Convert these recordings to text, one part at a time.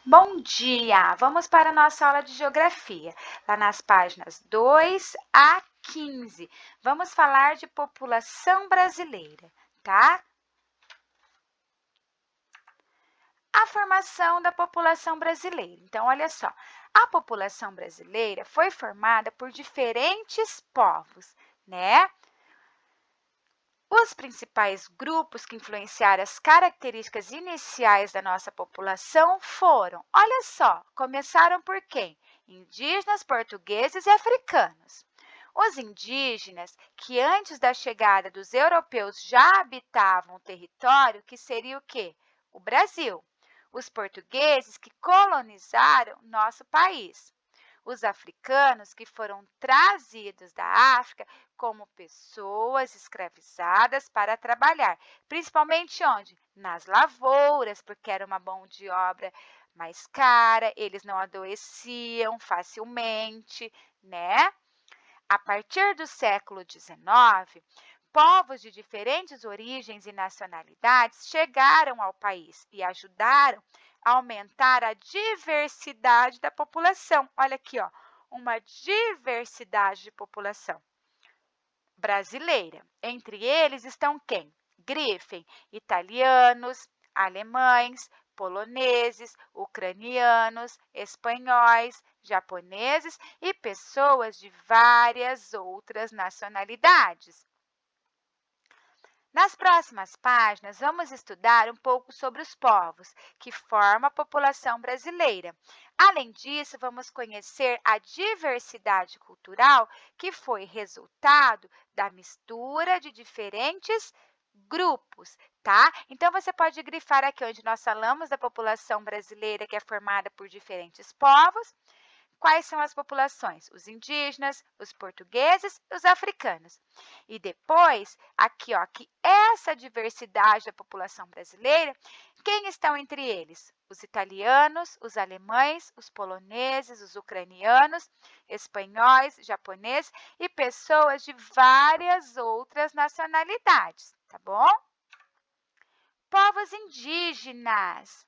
Bom dia! Vamos para a nossa aula de geografia, lá nas páginas 2 a 15. Vamos falar de população brasileira, tá? A formação da população brasileira. Então, olha só, a população brasileira foi formada por diferentes povos, né? Os principais grupos que influenciaram as características iniciais da nossa população foram, olha só, começaram por quem? Indígenas, portugueses e africanos. Os indígenas, que antes da chegada dos europeus já habitavam o território, que seria o quê? O Brasil. Os portugueses, que colonizaram nosso país. Os africanos, que foram trazidos da África como pessoas escravizadas para trabalhar, principalmente onde? Nas lavouras, porque era uma mão de obra mais cara, eles não adoeciam facilmente, né? A partir do século XIX, povos de diferentes origens e nacionalidades chegaram ao país e ajudaram a aumentar a diversidade da população. Olha aqui, ó, uma diversidade de população brasileira. Entre eles estão quem? Grifem, italianos, alemães, poloneses, ucranianos, espanhóis, japoneses e pessoas de várias outras nacionalidades. Nas próximas páginas, vamos estudar um pouco sobre os povos que formam a população brasileira. Além disso, vamos conhecer a diversidade cultural que foi resultado da mistura de diferentes grupos, tá? Então, você pode grifar aqui onde nós falamos da população brasileira que é formada por diferentes povos. Quais são as populações? Os indígenas, os portugueses e os africanos. E depois, aqui, ó, que essa diversidade da população brasileira, quem estão entre eles? Os italianos, os alemães, os poloneses, os ucranianos, espanhóis, japoneses e pessoas de várias outras nacionalidades, tá bom? Povos indígenas.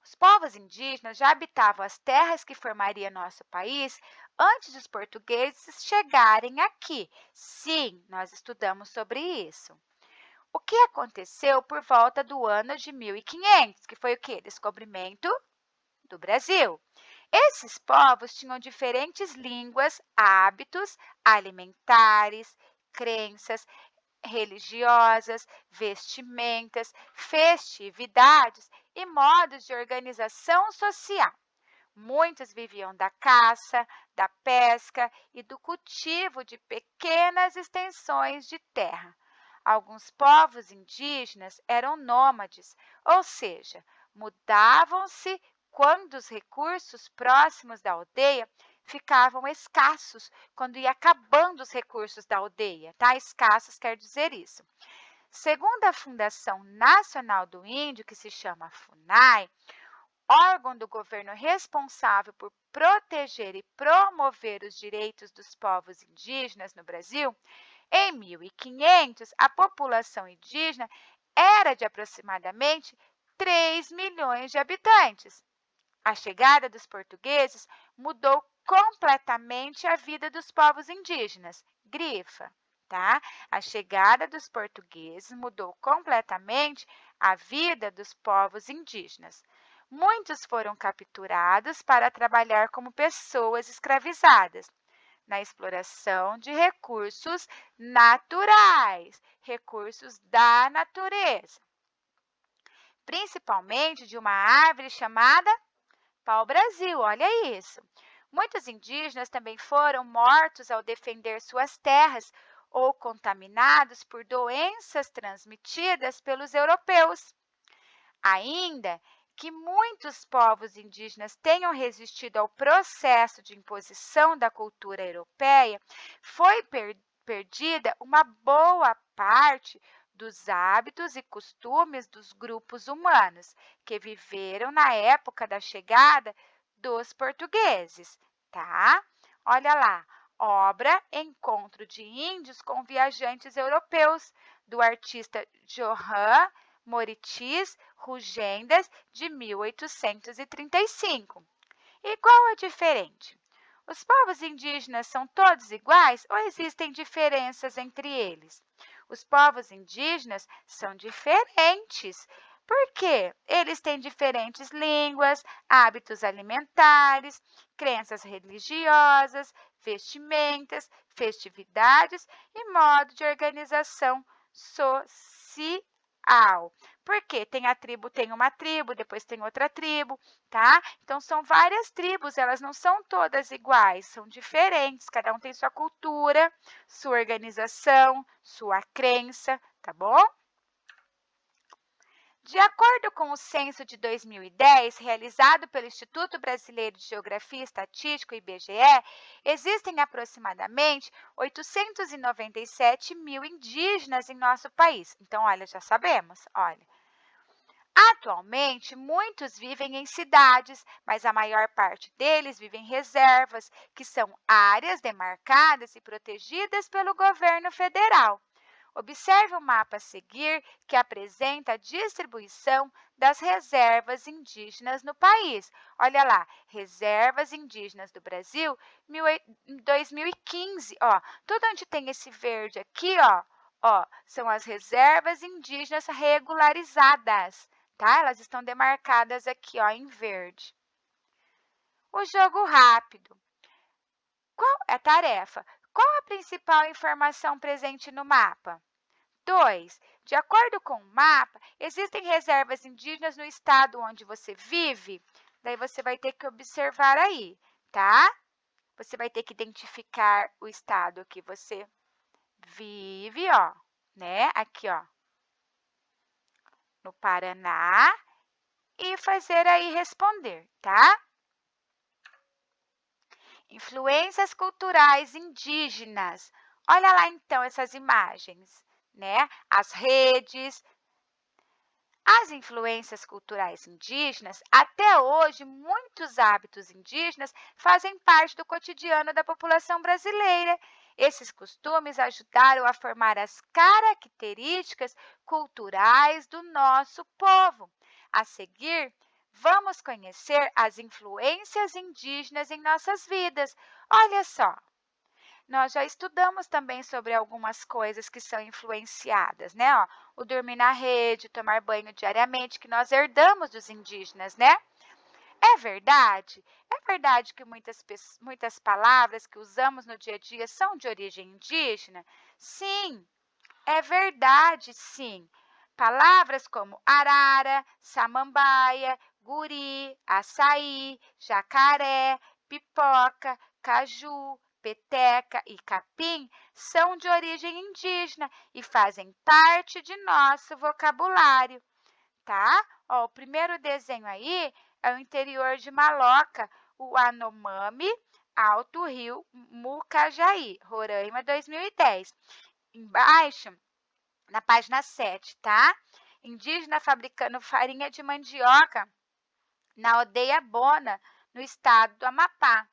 Os povos indígenas já habitavam as terras que formariam nosso país antes dos portugueses chegarem aqui. Sim, nós estudamos sobre isso. O que aconteceu por volta do ano de 1500, que foi o quê? Descobrimento do Brasil. Esses povos tinham diferentes línguas, hábitos alimentares, crenças religiosas, vestimentas, festividades e modos de organização social. Muitos viviam da caça, da pesca e do cultivo de pequenas extensões de terra. Alguns povos indígenas eram nômades, ou seja, mudavam-se quando os recursos próximos da aldeia ficavam escassos, quando ia acabando os recursos da aldeia, tá? Escassos quer dizer isso. Segundo a Fundação Nacional do Índio, que se chama FUNAI, órgão do governo responsável por proteger e promover os direitos dos povos indígenas no Brasil, em 1500, a população indígena era de aproximadamente 3 milhões de habitantes. A chegada dos portugueses mudou completamente a vida dos povos indígenas. Grifa, tá? A chegada dos portugueses mudou completamente a vida dos povos indígenas. Muitos foram capturados para trabalhar como pessoas escravizadas na exploração de recursos naturais, recursos da natureza, principalmente de uma árvore chamada pau-brasil. Olha isso. Muitos indígenas também foram mortos ao defender suas terras ou contaminados por doenças transmitidas pelos europeus. Ainda que muitos povos indígenas tenham resistido ao processo de imposição da cultura europeia, foi perdida uma boa parte dos hábitos e costumes dos grupos humanos que viveram na época da chegada dos portugueses, tá? Olha lá, obra Encontro de Índios com Viajantes Europeus, do artista Johann Moritis rugendas, de 1835. E qual é diferente? Os povos indígenas são todos iguais ou existem diferenças entre eles? Os povos indígenas são diferentes. Por quê? Eles têm diferentes línguas, hábitos alimentares, crenças religiosas, vestimentas, festividades e modo de organização social. Porque tem uma tribo, depois tem outra tribo, tá? Então são várias tribos, elas não são todas iguais, são diferentes, cada um tem sua cultura, sua organização, sua crença, tá bom? De acordo com o censo de 2010, realizado pelo Instituto Brasileiro de Geografia e Estatística, IBGE, existem aproximadamente 897 mil indígenas em nosso país. Então, olha, já sabemos, olha. Atualmente, muitos vivem em cidades, mas a maior parte deles vive em reservas, que são áreas demarcadas e protegidas pelo governo federal. Observe o mapa a seguir, que apresenta a distribuição das reservas indígenas no país. Olha lá, reservas indígenas do Brasil, 2015. Ó, tudo onde tem esse verde aqui, ó, são as reservas indígenas regularizadas, tá? Elas estão demarcadas aqui, ó, em verde. O jogo rápido. Qual é a tarefa? Qual a principal informação presente no mapa? 2. De acordo com o mapa, existem reservas indígenas no estado onde você vive? Daí você vai ter que observar aí, tá? Você vai ter que identificar o estado que você vive, ó, né? Aqui, ó, no Paraná, e fazer aí responder, tá? Influências culturais indígenas. Olha lá então essas imagens, né? As redes. As influências culturais indígenas, até hoje, muitos hábitos indígenas fazem parte do cotidiano da população brasileira. Esses costumes ajudaram a formar as características culturais do nosso povo. A seguir, vamos conhecer as influências indígenas em nossas vidas. Olha só. Nós já estudamos também sobre algumas coisas que são influenciadas, né? Ó, o dormir na rede, tomar banho diariamente, que nós herdamos dos indígenas, né? É verdade? É verdade que muitas palavras que usamos no dia a dia são de origem indígena? Sim, é verdade, sim. Palavras como arara, samambaia, guri, açaí, jacaré, pipoca, caju, peteca e capim são de origem indígena e fazem parte de nosso vocabulário, tá? Ó, o primeiro desenho aí é o interior de Maloca, o Anomami, Alto Rio Mucajaí, Roraima 2010. Embaixo, na página 7, tá? Indígena fabricando farinha de mandioca na aldeia Bona, no estado do Amapá.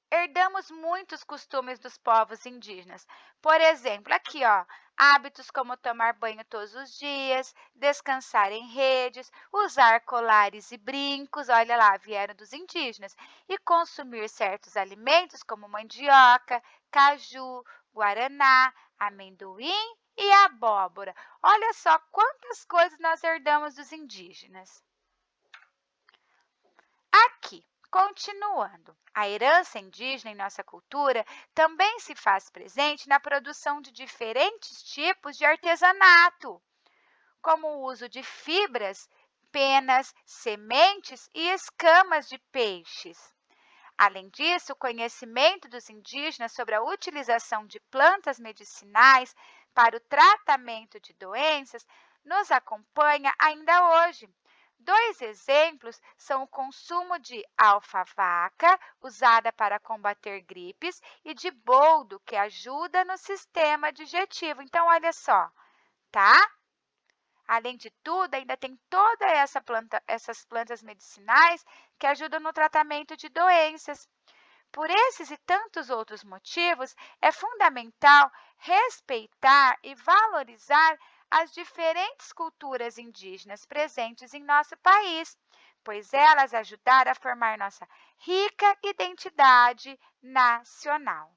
Herdamos muitos costumes dos povos indígenas. Por exemplo, aqui, ó, hábitos como tomar banho todos os dias, descansar em redes, usar colares e brincos, olha lá, vieram dos indígenas, e consumir certos alimentos como mandioca, caju, guaraná, amendoim e abóbora. Olha só quantas coisas nós herdamos dos indígenas. Aqui, continuando, a herança indígena em nossa cultura também se faz presente na produção de diferentes tipos de artesanato, como o uso de fibras, penas, sementes e escamas de peixes. Além disso, o conhecimento dos indígenas sobre a utilização de plantas medicinais para o tratamento de doenças nos acompanha ainda hoje. Dois exemplos são o consumo de alfavaca, usada para combater gripes, e de boldo, que ajuda no sistema digestivo. Então, olha só, tá? Além de tudo, ainda tem toda essas plantas medicinais que ajudam no tratamento de doenças. por esses e tantos outros motivos, é fundamental respeitar e valorizar as diferentes culturas indígenas presentes em nosso país, pois elas ajudaram a formar nossa rica identidade nacional.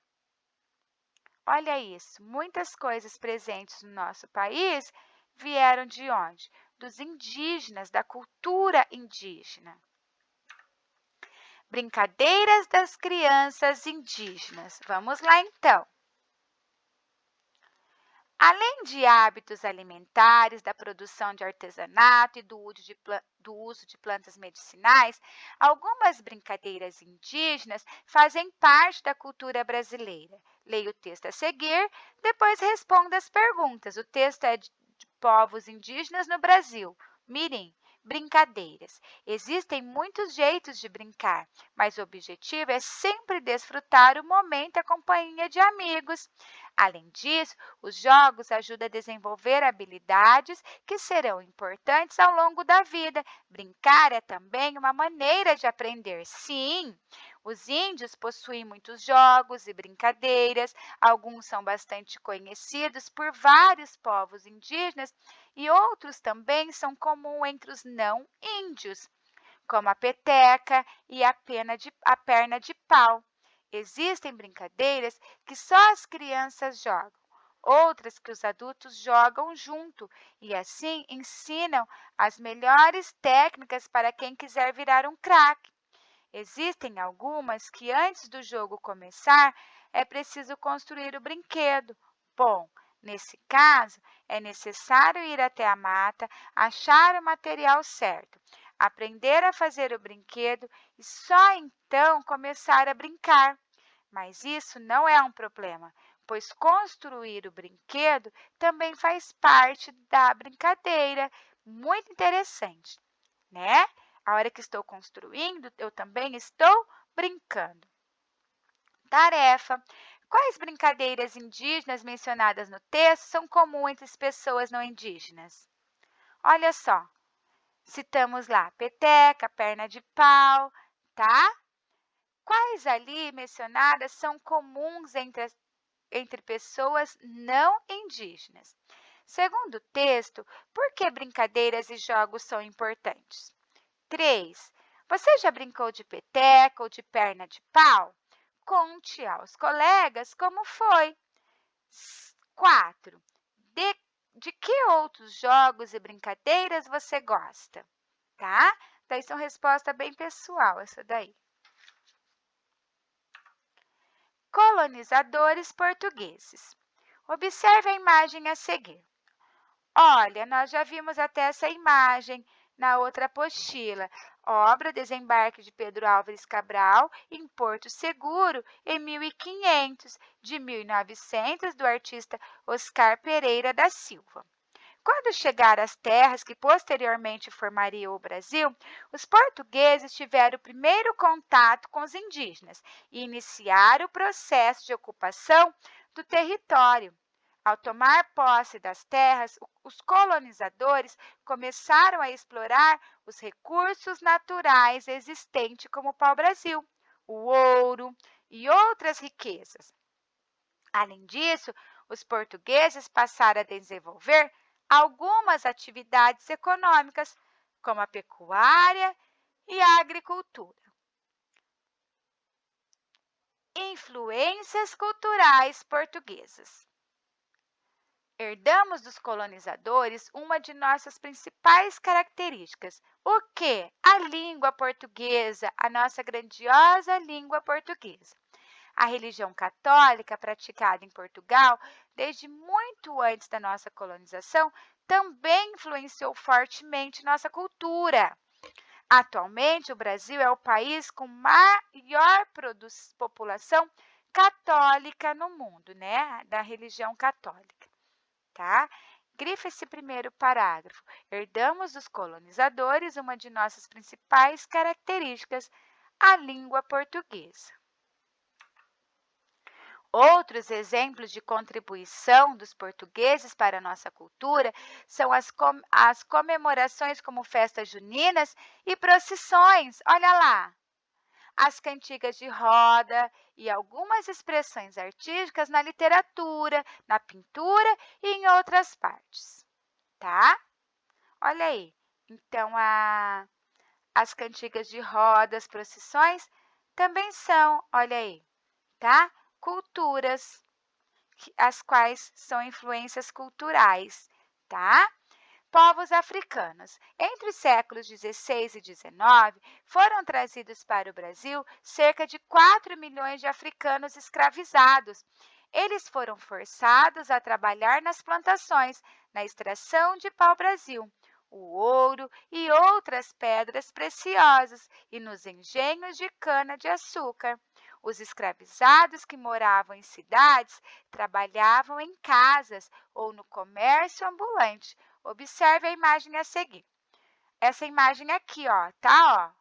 Olha isso, muitas coisas presentes no nosso país vieram de onde? Dos indígenas, da cultura indígena. Brincadeiras das crianças indígenas. Vamos lá então. Além de hábitos alimentares, da produção de artesanato e do uso de plantas medicinais, algumas brincadeiras indígenas fazem parte da cultura brasileira. Leia o texto a seguir, depois responda as perguntas. O texto é de povos indígenas no Brasil. Mirim. Brincadeiras. Existem muitos jeitos de brincar, mas o objetivo é sempre desfrutar o momento e a companhia de amigos. Além disso, os jogos ajudam a desenvolver habilidades que serão importantes ao longo da vida. Brincar é também uma maneira de aprender. Sim, os índios possuem muitos jogos e brincadeiras, alguns são bastante conhecidos por vários povos indígenas e outros também são comuns entre os não índios, como a peteca e a perna de pau. Existem brincadeiras que só as crianças jogam, outras que os adultos jogam junto e assim ensinam as melhores técnicas para quem quiser virar um craque. Existem algumas que antes do jogo começar é preciso construir o brinquedo. Bom, nesse caso é necessário ir até a mata, achar o material certo, aprender a fazer o brinquedo e só então começar a brincar. Mas isso não é um problema, pois construir o brinquedo também faz parte da brincadeira. Muito interessante, né? A hora que estou construindo, eu também estou brincando. Tarefa. Quais brincadeiras indígenas mencionadas no texto são comuns entre as pessoas não indígenas? Olha só, citamos lá peteca, perna de pau, tá? Quais ali mencionadas são comuns entre pessoas não indígenas? Segundo o texto, por que brincadeiras e jogos são importantes? 3. Você já brincou de peteca ou de perna de pau? Conte aos colegas como foi. 4. De, de que outros jogos e brincadeiras você gosta? Tá? Daí são resposta bem pessoal essa daí. Colonizadores portugueses. Observe a imagem a seguir. Olha, nós já vimos até essa imagem na outra apostila. Obra Desembarque de Pedro Álvares Cabral em Porto Seguro, em 1500, de 1900, do artista Oscar Pereira da Silva. Quando chegaram às terras que posteriormente formariam o Brasil, os portugueses tiveram o primeiro contato com os indígenas e iniciaram o processo de ocupação do território. Ao tomar posse das terras, os colonizadores começaram a explorar os recursos naturais existentes, como o pau-brasil, o ouro e outras riquezas. Além disso, os portugueses passaram a desenvolver algumas atividades econômicas, como a pecuária e a agricultura. Influências culturais portuguesas. Herdamos dos colonizadores uma de nossas principais características. O quê? A língua portuguesa, a nossa grandiosa língua portuguesa. A religião católica praticada em Portugal desde muito antes da nossa colonização também influenciou fortemente nossa cultura. Atualmente, o Brasil é o país com maior população católica no mundo, né? Da religião católica. Tá? Grifa esse primeiro parágrafo. Herdamos dos colonizadores uma de nossas principais características, a língua portuguesa. Outros exemplos de contribuição dos portugueses para a nossa cultura são as comemorações como festas juninas e procissões. Olha lá! as cantigas de roda e algumas expressões artísticas na literatura, na pintura e em outras partes, tá? Olha aí. Então, as cantigas de roda, as procissões, também são, olha aí, tá? Culturas, as quais são influências culturais, tá? Povos africanos. Entre os séculos 16 e 19, foram trazidos para o Brasil cerca de 4 milhões de africanos escravizados. Eles foram forçados a trabalhar nas plantações, na extração de pau-brasil, o ouro e outras pedras preciosas e nos engenhos de cana-de-açúcar. Os escravizados que moravam em cidades trabalhavam em casas ou no comércio ambulante. Observe a imagem a seguir. Essa imagem aqui, ó, tá?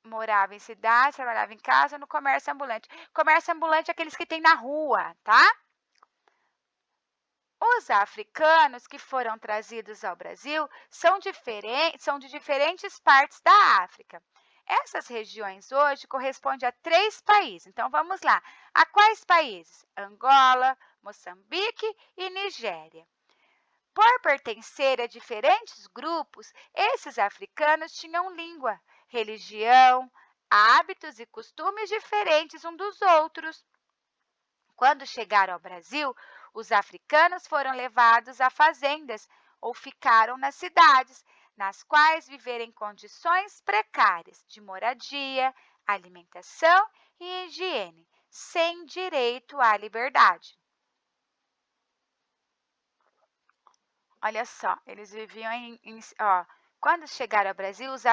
Ó. Morava em cidade, trabalhava em casa, no comércio ambulante. Comércio ambulante é aqueles que tem na rua, tá? Os africanos que foram trazidos ao Brasil são de diferentes partes da África. Essas regiões hoje correspondem a 3 países. Então, vamos lá. A quais países? Angola, Moçambique e Nigéria. Por pertencer a diferentes grupos, esses africanos tinham língua, religião, hábitos e costumes diferentes uns dos outros. Quando chegaram ao Brasil, os africanos foram levados a fazendas ou ficaram nas cidades, nas quais viveram em condições precárias de moradia, alimentação e higiene, sem direito à liberdade. Olha só, eles viviam quando chegaram ao Brasil, os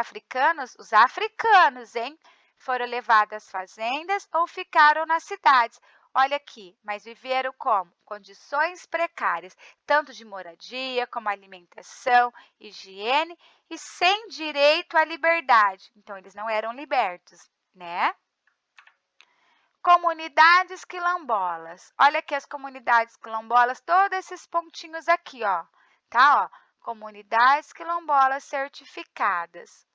africanos, hein, foram levados às fazendas ou ficaram nas cidades. Olha aqui, mas viveram como? Condições precárias, tanto de moradia como alimentação, higiene e sem direito à liberdade. Então, eles não eram libertos, né? Comunidades quilombolas. Olha aqui as comunidades quilombolas, todos esses pontinhos aqui, ó, tá? Ó, comunidades quilombolas certificadas.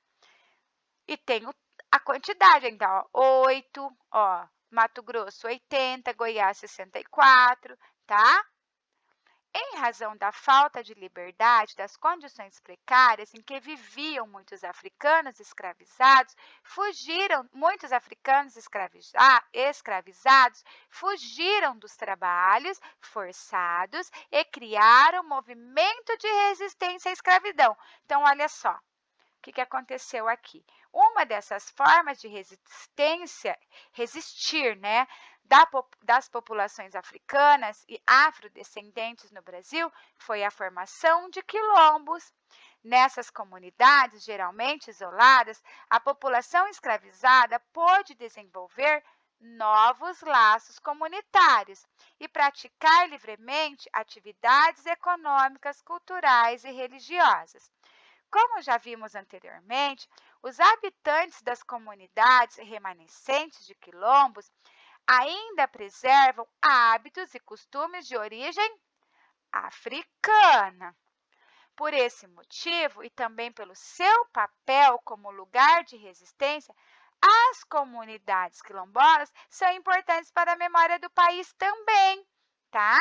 E tem a quantidade, então, ó, 8, ó, Mato Grosso 80, Goiás 64, tá? Em razão da falta de liberdade, das condições precárias em que viviam muitos africanos escravizados, muitos africanos escravizados fugiram dos trabalhos forçados e criaram um movimento de resistência à escravidão. Então, olha só, o que aconteceu aqui? Uma dessas formas de resistir, né, das populações africanas e afrodescendentes no Brasil foi a formação de quilombos. Nessas comunidades, geralmente isoladas, a população escravizada pôde desenvolver novos laços comunitários e praticar livremente atividades econômicas, culturais e religiosas. Como já vimos anteriormente, os habitantes das comunidades remanescentes de quilombos ainda preservam hábitos e costumes de origem africana. Por esse motivo e também pelo seu papel como lugar de resistência, as comunidades quilombolas são importantes para a memória do país também, tá?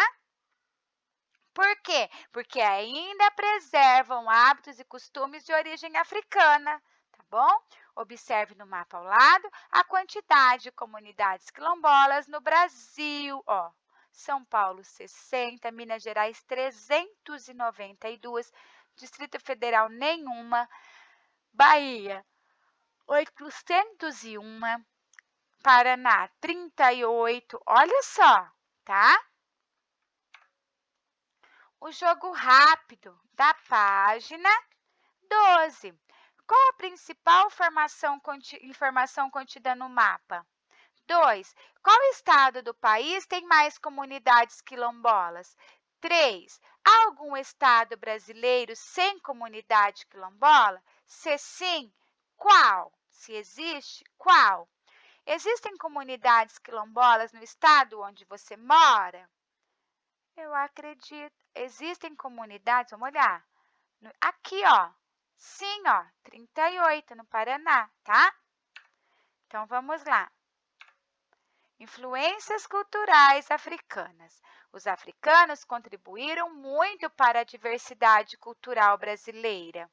Por quê? Porque ainda preservam hábitos e costumes de origem africana, tá bom? Observe no mapa ao lado a quantidade de comunidades quilombolas no Brasil, ó. São Paulo 60, Minas Gerais 392, Distrito Federal nenhuma, Bahia 801, Paraná 38. Olha só, tá? O jogo rápido da página 12. Qual a principal informação contida no mapa? 2. Qual estado do país tem mais comunidades quilombolas? 3. Há algum estado brasileiro sem comunidade quilombola? Se sim, qual? Se existe, qual? Existem comunidades quilombolas no estado onde você mora? Eu acredito. Existem comunidades, vamos olhar. Aqui, ó. Sim, ó, 38 no Paraná, tá? Então, vamos lá. Influências culturais africanas. Os africanos contribuíram muito para a diversidade cultural brasileira.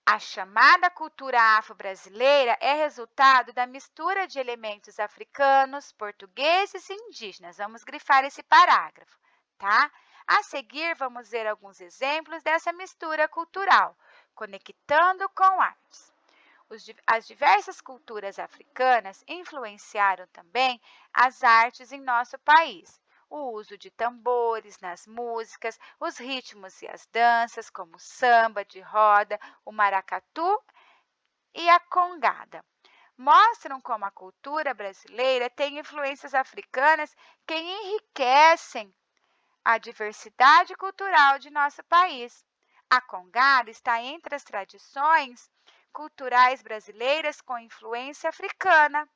A chamada cultura afro-brasileira é resultado da mistura de elementos africanos, portugueses e indígenas. Vamos grifar esse parágrafo, tá? A seguir, vamos ver alguns exemplos dessa mistura cultural, conectando com artes. As diversas culturas africanas influenciaram também as artes em nosso país. O uso de tambores nas músicas, os ritmos e as danças, como o samba de roda, o maracatu e a congada, mostram como a cultura brasileira tem influências africanas que enriquecem a diversidade cultural de nosso país. A congada está entre as tradições culturais brasileiras com influência africana.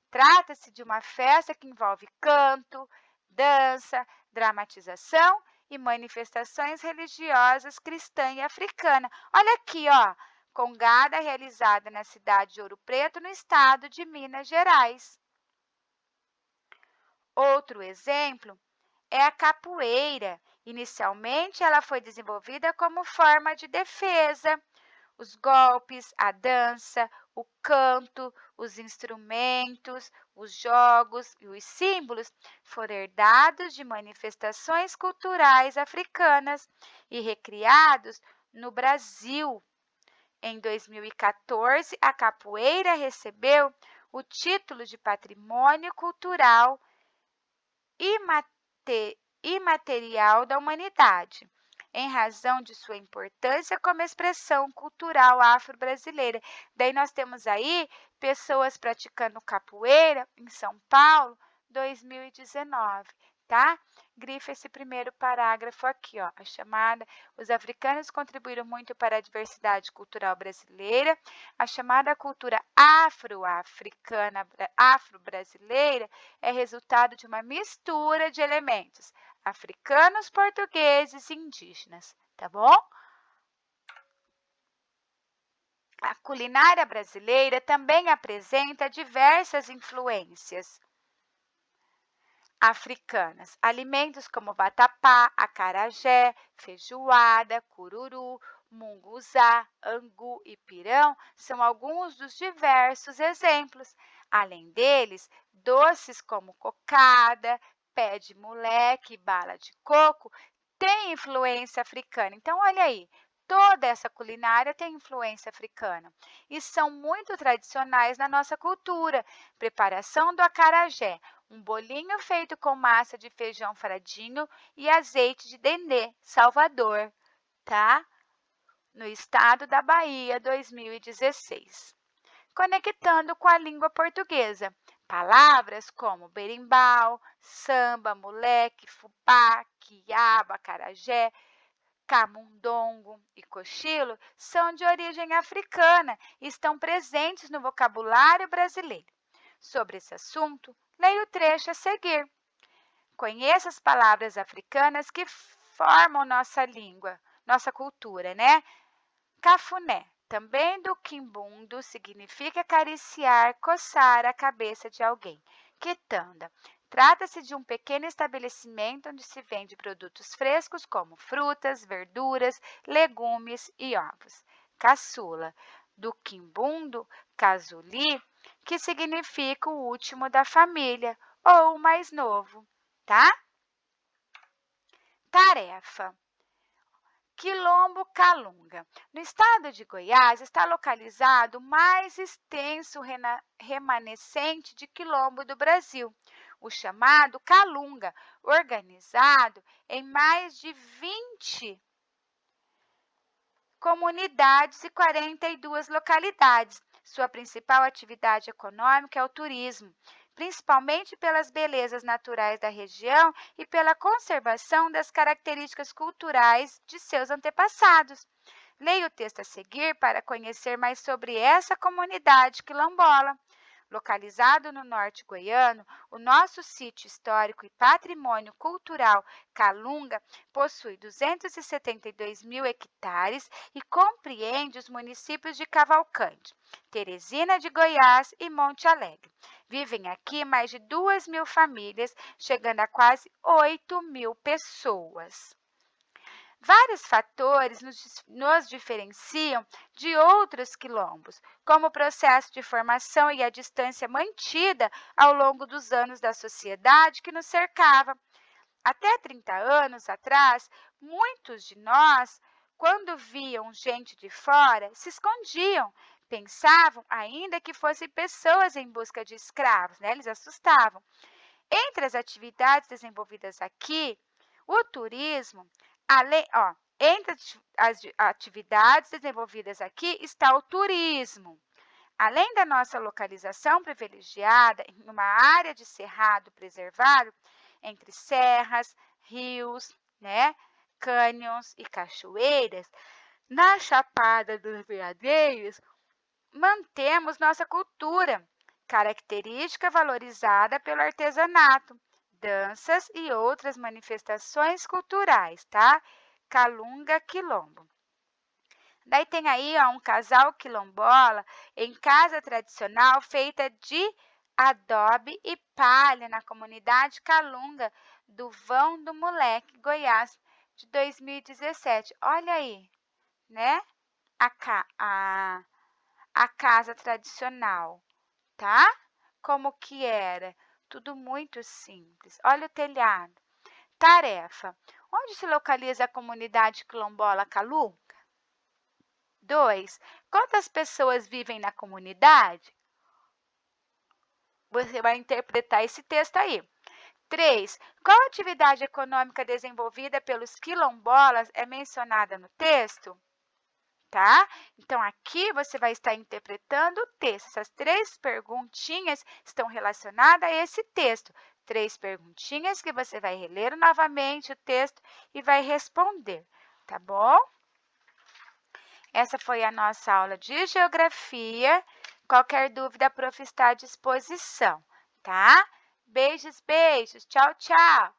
Trata-se de uma festa que envolve canto, dança, dramatização e manifestações religiosas cristã e africana. Olha aqui, ó, congada realizada na cidade de Ouro Preto, no estado de Minas Gerais. Outro exemplo é a capoeira. Inicialmente, ela foi desenvolvida como forma de defesa. Os golpes, a dança, o canto, os instrumentos, os jogos e os símbolos foram herdados de manifestações culturais africanas e recriados no Brasil. Em 2014, a capoeira recebeu o título de Patrimônio Cultural imaterial da humanidade, em razão de sua importância como expressão cultural afro-brasileira. Daí nós temos aí pessoas praticando capoeira em São Paulo, 2019, tá? Grifa esse primeiro parágrafo aqui, ó, a chamada, os africanos contribuíram muito para a diversidade cultural brasileira. A chamada cultura afro-africana, afro-brasileira, é resultado de uma mistura de elementos africanos, portugueses e indígenas, tá bom? A culinária brasileira também apresenta diversas influências africanas. Alimentos como vatapá, acarajé, feijoada, cururu, munguzá, angu e pirão são alguns dos diversos exemplos. Além deles, doces como cocada, pé de moleque e bala de coco têm influência africana. Então, olha aí, toda essa culinária tem influência africana e são muito tradicionais na nossa cultura. Preparação do acarajé, um bolinho feito com massa de feijão fradinho e azeite de dendê, Salvador, tá? No estado da Bahia, 2016. Conectando com a língua portuguesa. Palavras como berimbau, samba, moleque, fubá, quiabo, acarajé, camundongo e cochilo são de origem africana e estão presentes no vocabulário brasileiro. Sobre esse assunto, leia o trecho a seguir. Conheça as palavras africanas que formam nossa língua, nossa cultura, né? Cafuné, também do quimbundo, significa acariciar, coçar a cabeça de alguém. Quitanda, trata-se de um pequeno estabelecimento onde se vende produtos frescos como frutas, verduras, legumes e ovos. Caçula, do quimbundo, casuli, que significa o último da família ou o mais novo, tá? Tarefa. Quilombo Calunga. No estado de Goiás está localizado o mais extenso remanescente de quilombo do Brasil, o chamado Calunga, organizado em mais de 20 comunidades e 42 localidades. Sua principal atividade econômica é o turismo, principalmente pelas belezas naturais da região e pela conservação das características culturais de seus antepassados. Leia o texto a seguir para conhecer mais sobre essa comunidade quilombola. Localizado no norte goiano, o nosso sítio histórico e patrimônio cultural Calunga possui 272 mil hectares e compreende os municípios de Cavalcante, Teresina de Goiás e Monte Alegre. Vivem aqui mais de 2.000 famílias, chegando a quase 8.000 pessoas. Vários fatores nos diferenciam de outros quilombos, como o processo de formação e a distância mantida ao longo dos anos da sociedade que nos cercava. Até 30 anos atrás, muitos de nós, quando viam gente de fora, se escondiam. Pensavam ainda que fossem pessoas em busca de escravos, né? Eles assustavam. Entre as atividades desenvolvidas aqui, o turismo, entre as atividades desenvolvidas aqui está o turismo. Além da nossa localização privilegiada em uma área de cerrado preservado, entre serras, rios, né, cânions e cachoeiras, na Chapada dos Veadeiros, mantemos nossa cultura, característica valorizada pelo artesanato, danças e outras manifestações culturais, tá? Calunga Quilombo. Daí tem aí um casal quilombola em casa tradicional feita de adobe e palha na comunidade Calunga do Vão do Moleque, Goiás, de 2017. Olha aí, né? A casa tradicional, tá? Como que era? Tudo muito simples. Olha o telhado. Tarefa. Onde se localiza a comunidade quilombola Calunga? 2. Quantas pessoas vivem na comunidade? Você vai interpretar esse texto aí. 3. Qual atividade econômica desenvolvida pelos quilombolas é mencionada no texto? Tá? Então, aqui você vai estar interpretando o texto. Essas 3 perguntinhas estão relacionadas a esse texto. 3 perguntinhas que você vai reler novamente o texto e vai responder, tá bom? Essa foi a nossa aula de geografia. Qualquer dúvida, a prof está à disposição, tá? Beijos, beijos. Tchau, tchau.